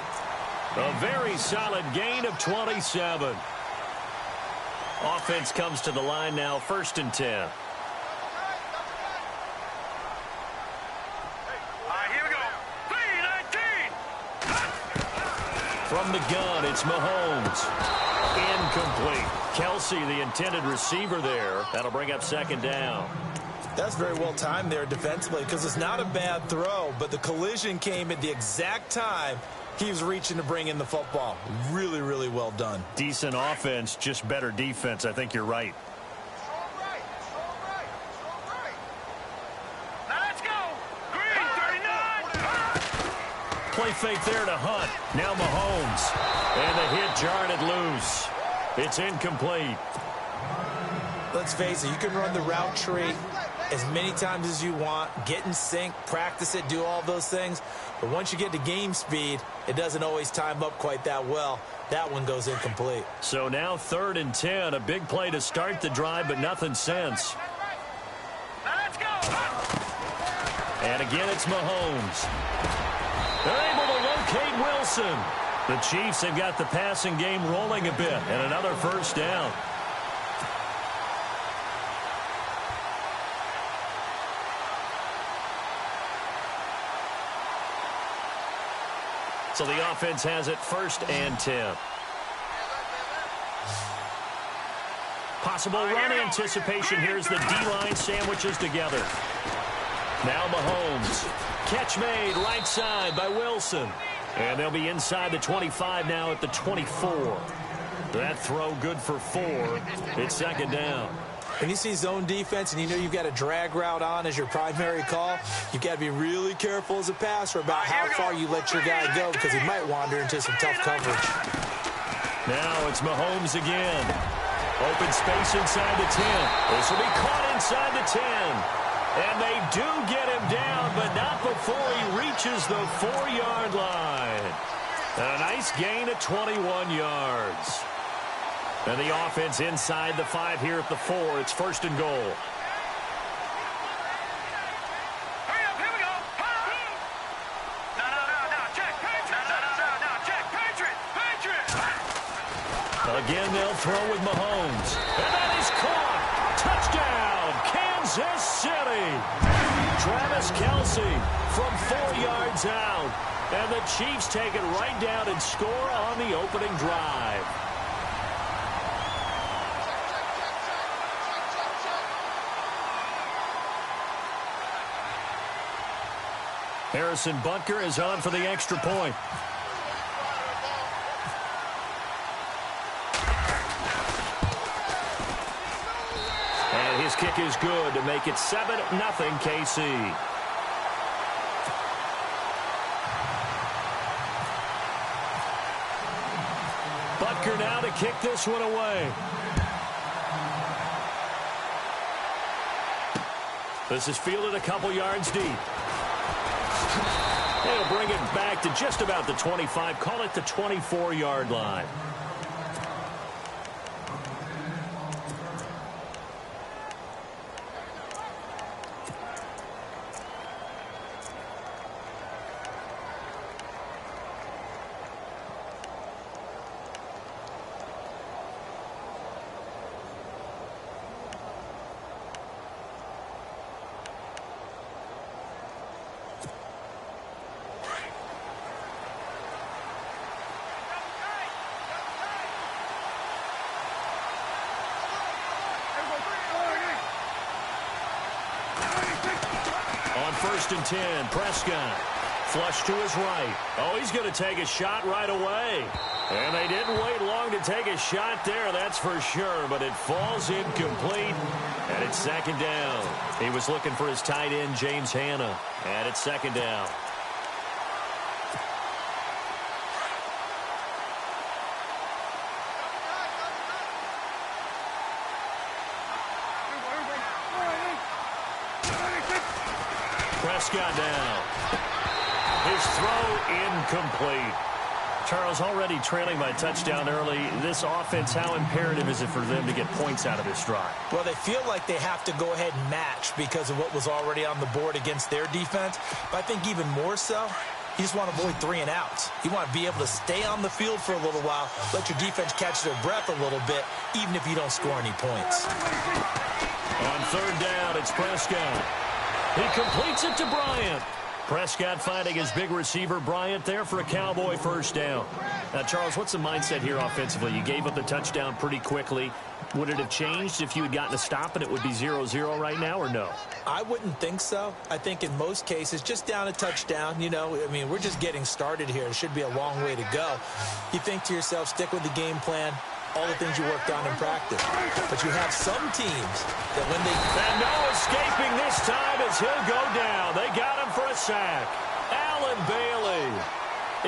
A very solid gain of 27. Offense comes to the line now, 1st and 10. Here we go. 3-19. From the gun, it's Mahomes. Incomplete. Kelsey, the intended receiver there. That'll bring up 2nd down. That's very well timed there defensively because it's not a bad throw, but the collision came at the exact time he was reaching to bring in the football. Really, really well done. Decent offense, just better defense. I think you're right. Now let's go. Green, 39. Play fake there to Hunt. Now Mahomes. And the hit jarred it loose. It's incomplete. Let's face it, you can run the route tree as many times as you want, get in sync, practice it, do all those things. But once you get to game speed, it doesn't always time up quite that well. That one goes incomplete. So now 3rd and 10, a big play to start the drive, but nothing since. Now let's go. And again, it's Mahomes. They're able to locate Wilson. The Chiefs have got the passing game rolling a bit, and another 1st down. So the offense has it 1st and 10. Possible run anticipation. Here's the D-line sandwiches together. Now Mahomes. Catch made right side by Wilson. And they'll be inside the 25 now at the 24. That throw good for 4. It's 2nd down. When you see zone defense and you know you've got a drag route on as your primary call, you've got to be really careful as a passer about how far you let your guy go because he might wander into some tough coverage. Now it's Mahomes again. Open space inside the 10. This will be caught inside the 10. And they do get him down, but not before he reaches the 4-yard line. And a nice gain of 21 yards. And the offense inside the 5 here at the 4. It's 1st and goal. Hurry up, here we go. No, check. Patriot. No, check. Patriot. Again, they'll throw with Mahomes. And that is caught. Touchdown, Kansas City. Travis Kelsey from 4 yards out. And the Chiefs take it right down and score on the opening drive. Harrison Butker is on for the extra point. And his kick is good to make it 7-0 KC. Butker now to kick this one away. This is fielded a couple yards deep. They'll bring it back to just about the 25. Call it the 24-yard line. first and 10. Prescott. Flush to his right. Oh, he's going to take a shot right away. And they didn't wait long to take a shot there, that's for sure. But it falls incomplete, and it's second down. He was looking for his tight end, James Hanna. And it's second down. Prescott down. His throw incomplete. Charles, already trailing by a touchdown early. This offense, how imperative is it for them to get points out of this drive? Well, they feel like they have to go ahead and match because of what was already on the board against their defense. But I think even more so, you just want to avoid 3 and outs. You want to be able to stay on the field for a little while, let your defense catch their breath a little bit, even if you don't score any points. On third down, it's Prescott. He completes it to Bryant. Prescott finding his big receiver, Bryant, there for a Cowboy first down. Now, Charles, what's the mindset here offensively? You gave up the touchdown pretty quickly. Would it have changed if you had gotten a stop and it would be 0-0 right now, or no? I wouldn't think so. I think in most cases, just down a touchdown, you know, I mean, we're just getting started here. It should be a long way to go. You think to yourself, stick with the game plan, all the things you worked on in practice. But you have some teams that when they... And no escaping this time as he'll go down. They got him for a sack. Allen Bailey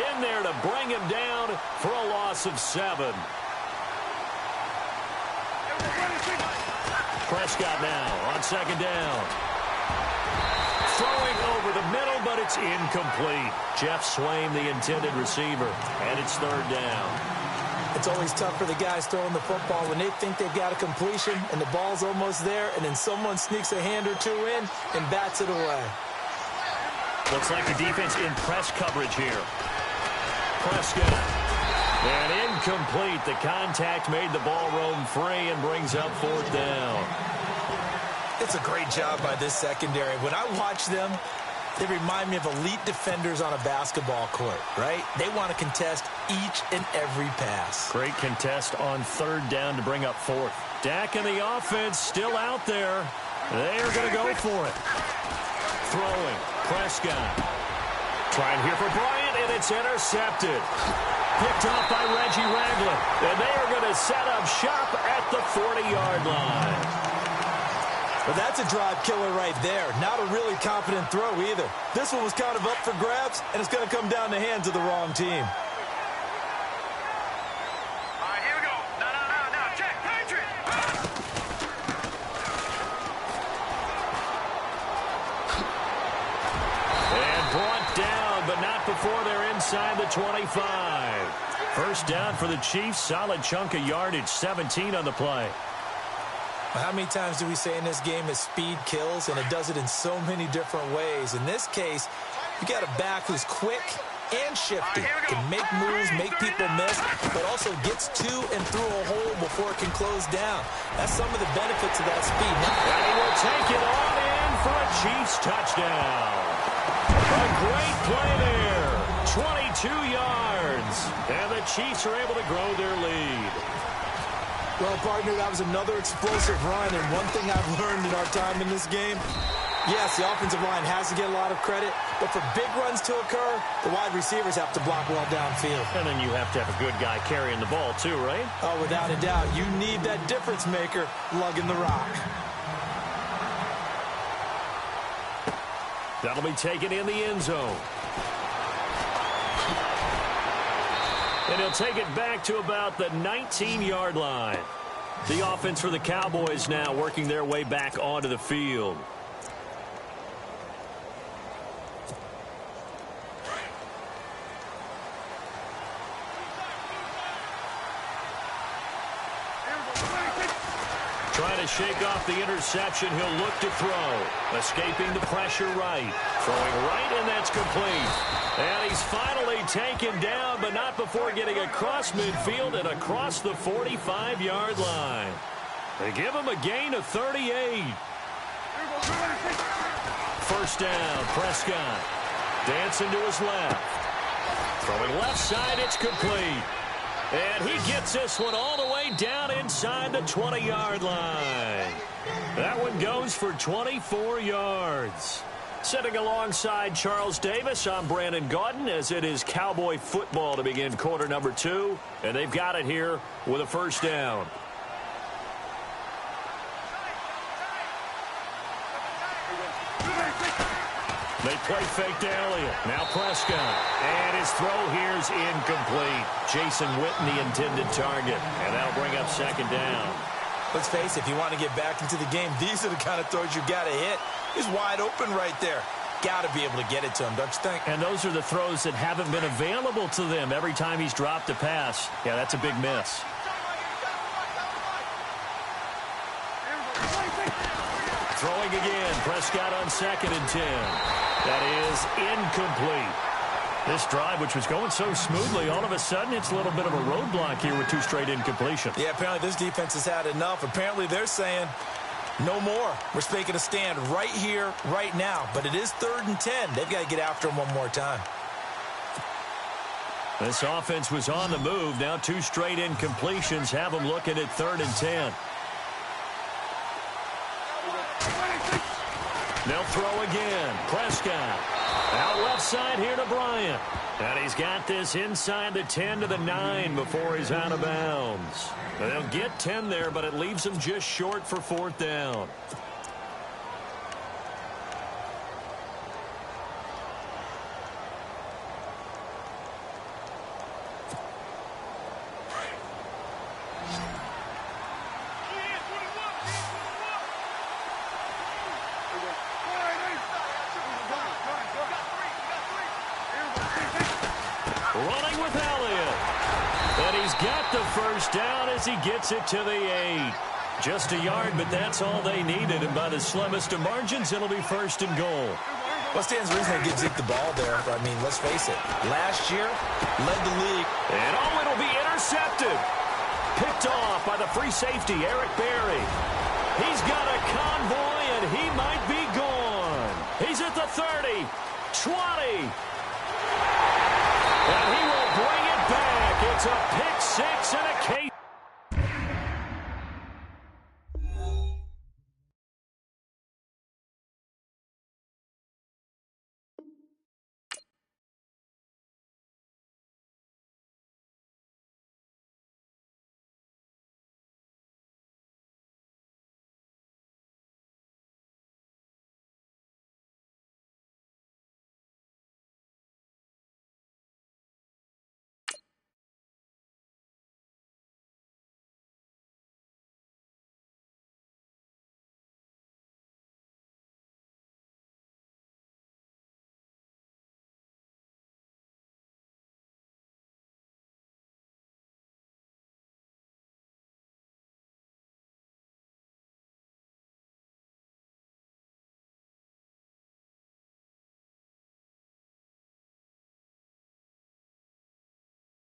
in there to bring him down for a loss of 7. Prescott now on second down. Throwing over the middle, but it's incomplete. Jeff Swaim, the intended receiver, and it's third down. It's always tough for the guys throwing the football when they think they've got a completion and the ball's almost there, and then someone sneaks a hand or two in and bats it away. Looks like the defense in press coverage here. Prescott. And incomplete. The contact made the ball roam free and brings up fourth down. It's a great job by this secondary. When I watch them, they remind me of elite defenders on a basketball court, right? They want to contest each and every pass. Great contest on third down to bring up fourth. Dak and the offense still out there. They are going to go for it. Throwing. Prescott. Trying here for Bryant, and it's intercepted. Picked off by Reggie Ragland. And they are going to set up shop at the 40-yard line. But that's a drive killer right there. Not a really confident throw either. This one was kind of up for grabs, and it's going to come down the hands of the wrong team. All right, here we go. Now, check. Patriot. And brought down, but not before they're inside the 25. First down for the Chiefs. Solid chunk of yardage, 17 on the play. How many times do we say in this game that speed kills, and it does it in so many different ways? In this case, you got a back who's quick and shifty, can make moves, make people miss, but also gets to and through a hole before it can close down. That's some of the benefits of that speed. And he will take it on in for a Chiefs touchdown. A great play there. 22 yards. And the Chiefs are able to grow their lead. Well, partner, that was another explosive run, and one thing I've learned in our time in this game, yes, the offensive line has to get a lot of credit, but for big runs to occur, the wide receivers have to block well downfield. And then you have to have a good guy carrying the ball too, right? Oh, without a doubt. You need that difference maker lugging the rock. That'll be taken in the end zone. And he'll take it back to about the 19-yard line. The offense for the Cowboys now working their way back onto the field. Trying to shake off the interception. He'll look to throw. Escaping the pressure right. Throwing right, and that's complete. And he's finally taken down, but not before getting across midfield and across the 45-yard line. They give him a gain of 38. First down, Prescott. Dancing to his left. Throwing left side, it's complete. And he gets this one all the way down inside the 20-yard line. That one goes for 24 yards. Sitting alongside Charles Davis, I'm Brandon Gaudin, as it is Cowboy football to begin quarter number 2. And they've got it here with a first down. They play fake to Elliott. Now Prescott. And his throw here is incomplete. Jason Witten, the intended target. And that'll bring up second down. Let's face it, if you want to get back into the game, these are the kind of throws you got to hit. He's wide open right there. Got to be able to get it to him, don't you think? And those are the throws that haven't been available to them every time he's dropped a pass. Yeah, that's a big miss. Throwing again. Prescott on 2nd and 10. That is incomplete. This drive, which was going so smoothly, all of a sudden it's a little bit of a roadblock here with 2 straight incompletions. Yeah, apparently this defense has had enough. Apparently they're saying no more. We're making a stand right here, right now. But it is 3rd and 10. They've got to get after him one more time. This offense was on the move. Now 2 straight incompletions have them looking at 3rd and 10. They'll throw again. Prescott. Out left side here to Bryant. And he's got this inside the 10 to the 9 before he's out of bounds. They'll get 10 there, but it leaves them just short for 4th down. Running with Elliott. And he's got the first down as he gets it to the 8. Just a yard, but that's all they needed. And by the slimmest of margins, it'll be 1st and goal. Well, stands the reason they give Zeke the ball there. I mean, let's face it. Last year, led the league. And it'll be intercepted. Picked off by the free safety, Eric Berry. He's got a convoy, and he might be gone. He's at the 30, 20. And he will bring it back. It's a pick 6 and a case.